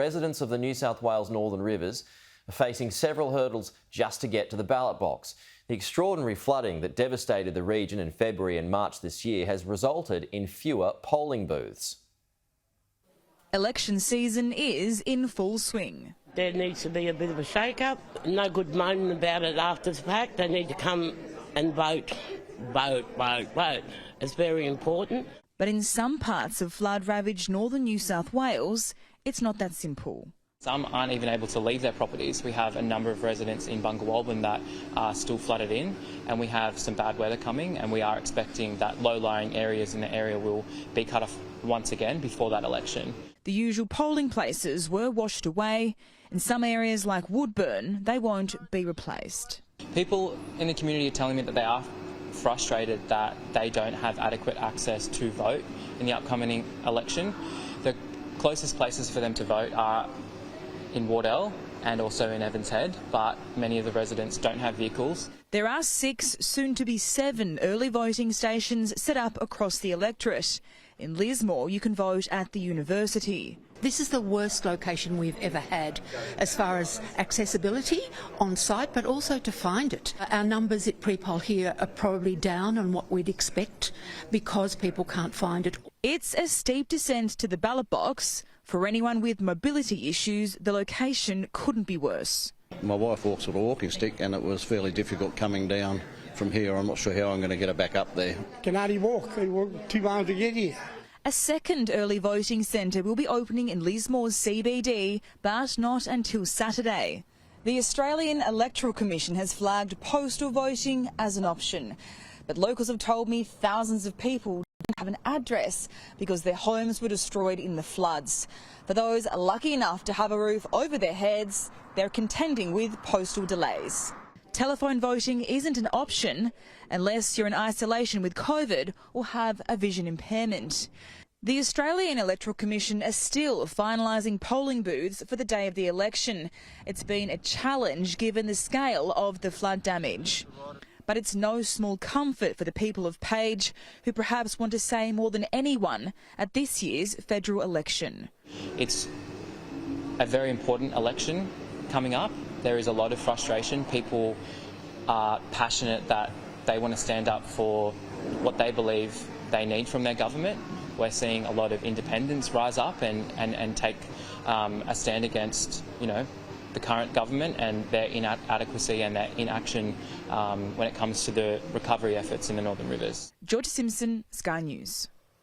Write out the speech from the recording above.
Residents of the New South Wales Northern Rivers are facing several hurdles just to get to the ballot box. The extraordinary flooding that devastated the region in February and March this year has resulted in fewer polling booths. Election season is in full swing. There needs to be a bit of a shake-up. No good moaning about it after the fact. They need to come and vote. Vote, vote, vote. It's very important. But in some parts of flood-ravaged northern New South Wales, it's not that simple. Some aren't even able to leave their properties. We have a number of residents in Bunga that are still flooded in, and we have some bad weather coming, and we are expecting that low-lying areas in the area will be cut off once again before that election. The usual polling places were washed away. In some areas like Woodburn, they won't be replaced. People in the community are telling me that they are frustrated that they don't have adequate access to vote in the upcoming election. The closest places for them to vote are in Wardell and also in Evans Head, but many of the residents don't have vehicles. There are 6, soon to be 7 early voting stations set up across the electorate. In Lismore, you can vote at the university. This is the worst location we've ever had as far as accessibility on site, but also to find it. Our numbers at pre-poll here are probably down on what we'd expect because people can't find it. It's a steep descent to the ballot box. For anyone with mobility issues, the location couldn't be worse. My wife walks with a walking stick and it was fairly difficult coming down from here. I'm not sure how I'm going to get her back up there. Can hardly walk. I walk 2 miles to get here. A second early voting centre will be opening in Lismore's CBD, but not until Saturday. The Australian Electoral Commission has flagged postal voting as an option. But locals have told me thousands of people didn't have an address because their homes were destroyed in the floods. For those lucky enough to have a roof over their heads, they're contending with postal delays. Telephone voting isn't an option unless you're in isolation with COVID or have a vision impairment. The Australian Electoral Commission are still finalising polling booths for the day of the election. It's been a challenge given the scale of the flood damage. But it's no small comfort for the people of Page, who perhaps want to say more than anyone at this year's federal election. It's a very important election coming up. There is a lot of frustration. People are passionate that they want to stand up for what they believe they need from their government. We're seeing a lot of independents rise up and take a stand against, the current government and their inadequacy and their inaction when it comes to the recovery efforts in the Northern Rivers. Georgia Simpson, Sky News.